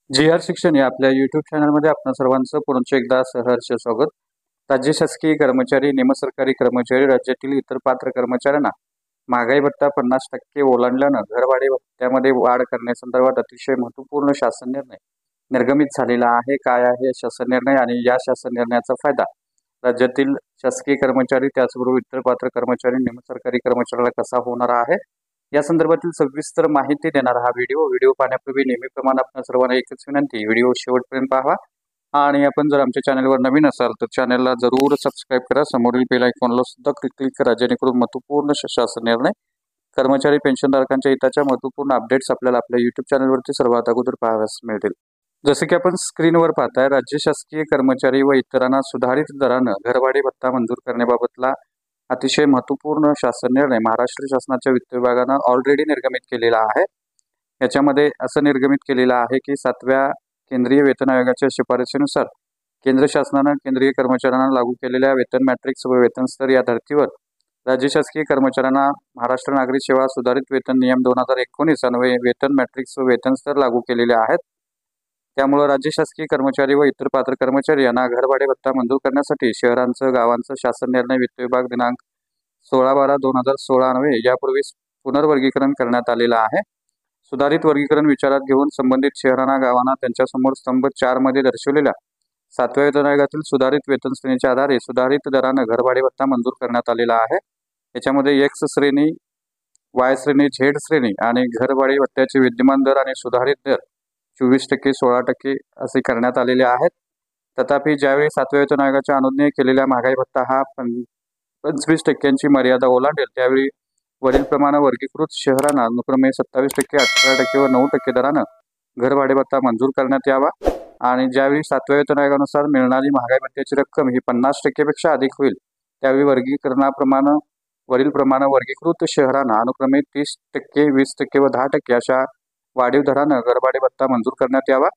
G.R.. शिक्षण या आपल्या यूट्यूब चॅनलमध्ये आपणा सर्वांचं पुनश्च एकदा सहर्ष स्वागत। राज्य शासकीय कर्मचारी, निमसरकारी कर्मचारी, राज्यातील इतर पात्र कर्मचाऱ्यांना महागाई भत्ता 50% ओलांडल्यानं घरभाडे भत्त्यामध्ये वाढ करण्यासंदर्भात अतिशय महत्त्वपूर्ण शासन निर्णय निर्गमित झालेला आहे। काय आहे शासन निर्णय आणि या शासन निर्णयाचा फायदा राज्यातील शासकीय कर्मचारी त्याचबरोबर इतर पात्र कर्मचारी, निमसरकारी कर्मचाऱ्याला कसा होणार आहे, या संदर्भातील सविस्तर माहिती देणारा हा व्हिडिओ पाहण्यापूर्वी नेहमीप्रमाणे आपण सर्वांना एकच विनंती, व्हिडिओ शेवटपर्यंत पाहा आणि आपण जर आमच्या चॅनलवर नवीन असाल तर चॅनलला जरूर सबस्क्राइब करा। समोरील बेल आयकॉनला सुद्धा क्लिक करा, जेणेकरून महत्त्वपूर्ण शासन निर्णय, कर्मचारी पेन्शनधारकांच्या हिताच्या महत्त्वपूर्ण अपडेट्स आपल्याला आपल्या यूट्यूब चॅनलवरती सर्वात अगोदर पाहाव्यास मिळतील। जसे की आपण स्क्रीनवर पाहताय, राज्य शासकीय कर्मचारी व इतरांना सुधारित दरानं घरभाडे भत्ता मंजूर करण्याबाबतला अतिशय महत्त्वपूर्ण शासन निर्णय महाराष्ट्र शासनाच्या वित्त विभागानं ऑलरेडी निर्गमित केलेला आहे। याच्यामध्ये असं निर्गमित केलेलं आहे की 7व्या केंद्रीय वेतन आयोगाच्या शिफारशीनुसार केंद्र शासनानं केंद्रीय कर्मचाऱ्यांना लागू केलेल्या वेतन मॅट्रिक्स व वेतन स्तर या धर्तीवर राज्य शासकीय कर्मचाऱ्यांना महाराष्ट्र नागरी सेवा सुधारित वेतन नियम 2019 अन्वये वेतन मॅट्रिक्स व वेतन स्तर लागू केलेले आहेत। त्यामुळे राज्य शासकीय कर्मचारी व इतर पात्र कर्मचारी यांना घरभाडे भत्ता मंजूर करण्यासाठी शहरांचं गावांचं शासन निर्णय वित्त विभाग दिनांक 16/12/2016 अन्वये यापूर्वीच पुनर्वर्गीकरण करण्यात आलेलं आहे। सुधारित वर्गीकरण विचारात घेऊन संबंधित शहरांना गावांना त्यांच्यासमोर स्तंभ 4 मध्ये दर्शवलेल्या 7व्या वेतन आयोगातील सुधारित वेतन श्रेणीच्या आधारे सुधारित दरानं घरभाडे भत्ता मंजूर करण्यात आलेला आहे। याच्यामध्ये एक्स श्रेणी, वाय श्रेणी, झेड श्रेणी आणि घरभाडे भत्त्याचे विद्यमान दर आणि सुधारित दर 24%, 16% असे करण्यात आलेले आहेत। तथापि ज्यावेळी 7व्या वेतन आयोगाच्या अनुज्ञेय केलेल्या महागाई भत्ता हा 25% मर्यादा ओलांडेल, त्यावेळी वरील प्रमाणे वर्गीकृत शहरांना अनुक्रमे 27%, 18% व 9% दरानं घरभाडे भत्ता मंजूर करण्यात यावा आणि ज्यावेळी 7व्या वेतन आयोगानुसार मिळणारी महागाई भत्त्याची रक्कम ही 50% पेक्षा अधिक होईल, त्यावेळी वर्गीकरणाप्रमाणे वरील प्रमाणे वर्गीकृत शहरांना अनुक्रमे 30%, 20% व 10% अशा वाढीव दरानं घरभाडे भत्ता मंजूर करण्यात यावा।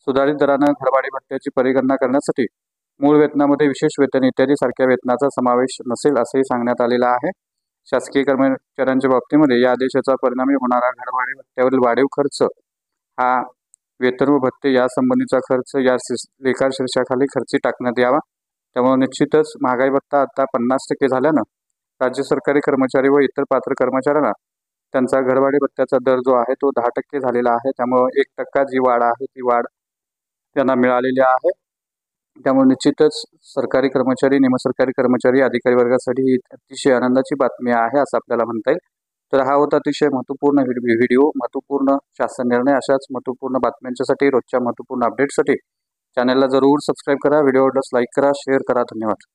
सुधारित दरानं घरभाडे भत्त्याची परिगणना करण्यासाठी मूळ वेतनामध्ये विशेष वेतन इत्यादी सारख्या वेतनाचा समावेश नसेल असेही सांगण्यात आलेलं आहे। शासकीय कर्मचाऱ्यांच्या बाबतीमध्ये या आदेशाचा परिणामी होणारा घरभाडे भत्त्यावरील वाढीव खर्च हा वेतन व भत्ते यासंबंधीचा खर्च या लेखा शीर्षकाखाली खर्ची टाकण्यात यावा। त्यामुळे निश्चितच महागाई भत्ता आता 50% झाल्यानं राज्य सरकारी कर्मचारी व इतर पात्र कर्मचाऱ्यांना त्यांचा घरभाडे भत्त्याचा दर जो आहे तो 10% झालेला आहे। त्यामुळे 1% जी वाढ आहे ती वाढ त्यांना मिळालेली आहे। त्यामुळे निश्चितच सरकारी कर्मचारी, निमसरकारी कर्मचारी, अधिकारी वर्गासाठी ही अतिशय आनंदाची बातमी आहे असं आपल्याला म्हणता येईल। तर हा होता अतिशय महत्त्वपूर्ण व्हिडिओ, महत्त्वपूर्ण शासन निर्णय। अशाच महत्त्वपूर्ण बातम्यांच्यासाठी, रोजच्या महत्त्वपूर्ण अपडेटसाठी चॅनलला जरूर सबस्क्राइब करा, व्हिडिओ आवडल्यास लाईक करा, शेअर करा। धन्यवाद।